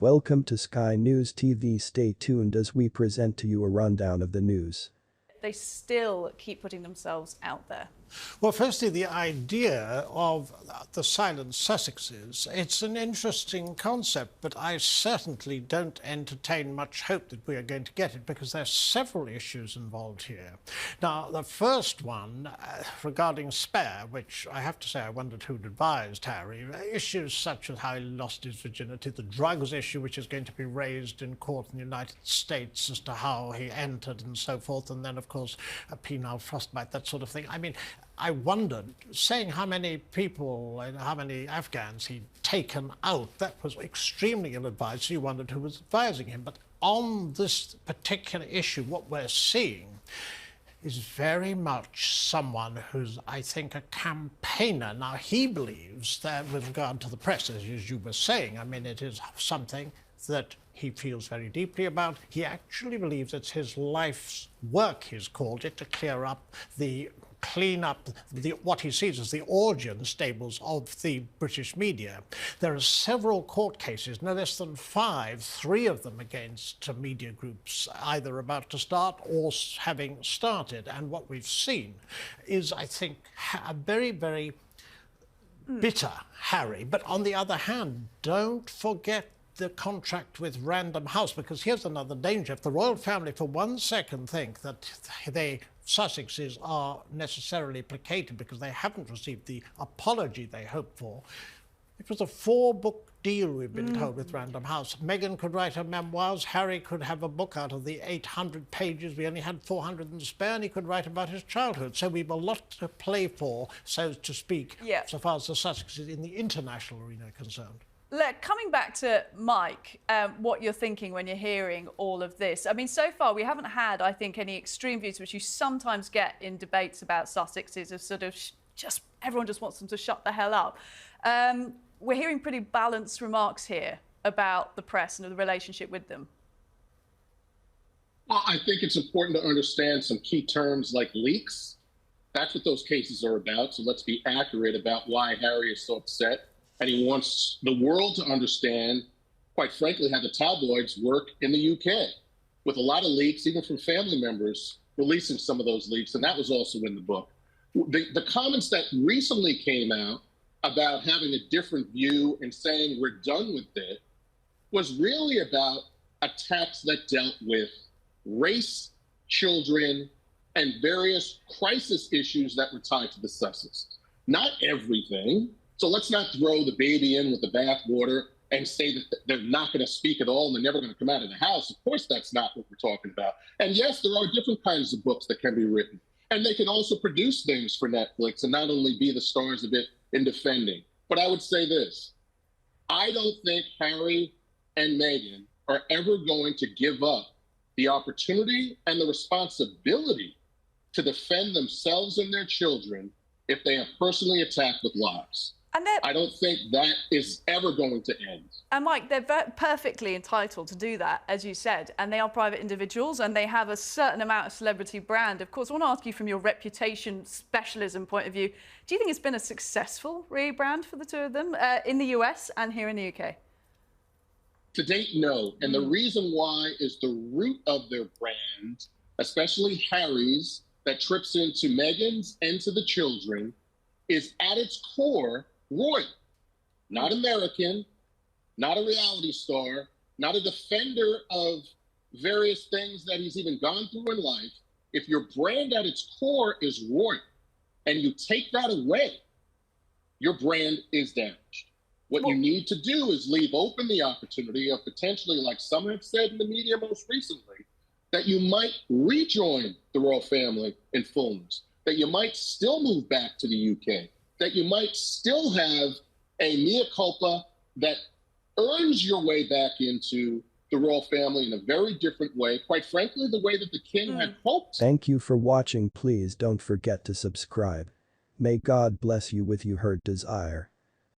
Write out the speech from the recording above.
Welcome to Sky News TV. Stay tuned as we present to you a rundown of the news. They still keep putting themselves out there. Well, firstly, the idea of the silent Sussexes, it's an interesting concept, but I certainly don't entertain much hope that we are going to get it because there are several issues involved here. Now, the first one regarding Spare, which I have to say I wondered who'd advised Harry, issues such as how he lost his virginity, the drugs issue, which is going to be raised in court in the United States as to how he entered and so forth, and then, of course, a penile frostbite, that sort of thing. I mean, I wondered, saying how many people and how many Afghans he'd taken out, that was extremely ill-advised. So you wondered who was advising him. But on this particular issue, what we're seeing is very much someone who's, I think, a campaigner. Now, he believes that with regard to the press, as you were saying, I mean, it is something that he feels very deeply about. He actually believes it's his life's work, he's called it, to clean up what he sees as the origin stables of the British media. There are several court cases, no less than 5, 3 of them against media groups, either about to start or having started. And what we've seen is, I think, a very, very bitter Harry. But on the other hand, don't forget the contract with Random House, because here's another danger. If the royal family for 1 second think that Sussexes are necessarily placated because they haven't received the apology they hoped for, it was a 4-book deal, we've been told, with Random House. Meghan could write her memoirs, Harry could have a book out of the 800 pages. We only had 400 in spare, and he could write about his childhood. So we've a lot to play for, so to speak, so far as the Sussexes in the international arena are concerned. Coming back to Mike, what you're thinking when you're hearing all of this. I mean, so far we haven't had, I think, any extreme views, which you sometimes get in debates about Sussexes, of sort of everyone just wants them to shut the hell up. We're hearing pretty balanced remarks here about the press and the relationship with them. Well, I think it's important to understand some key terms like leaks. That's what those cases are about. So let's be accurate about why Harry is so upset. And he wants the world to understand, quite frankly, how the tabloids work in the UK, with a lot of leaks, even from family members releasing some of those leaks. And that was also in the book. The comments that recently came out about having a different view and saying we're done with it was really about attacks that dealt with race, children, and various crisis issues that were tied to the Sussex. Not everything. So let's not throw the baby in with the bathwater and say that they're not going to speak at all and they're never going to come out of the house. Of course, that's not what we're talking about. And yes, there are different kinds of books that can be written. And they can also produce things for Netflix and not only be the stars of it in defending. But I would say this. I don't think Harry and Meghan are ever going to give up the opportunity and the responsibility to defend themselves and their children if they are personally attacked with lies. I don't think that is ever going to end. And Mike, they're perfectly entitled to do that, as you said, and they are private individuals and they have a certain amount of celebrity brand. Of course, I want to ask you from your reputation specialism point of view, do you think it's been a successful rebrand for the two of them in the US and here in the UK? To date, no. And the reason why is the root of their brand, especially Harry's, that trips into Meghan's and to the children, is at its core royal, not American, not a reality star, not a defender of various things that he's even gone through in life. If your brand at its core is royal and you take that away, your brand is damaged. What you need to do is leave open the opportunity of potentially, like some have said in the media most recently, that you might rejoin the royal family in fullness, that you might still move back to the UK, that you might still have a mea culpa that earns your way back into the royal family in a very different way, quite frankly, the way that the king had hoped. Thank you for watching. Please don't forget to subscribe. May God bless you with your heart desire.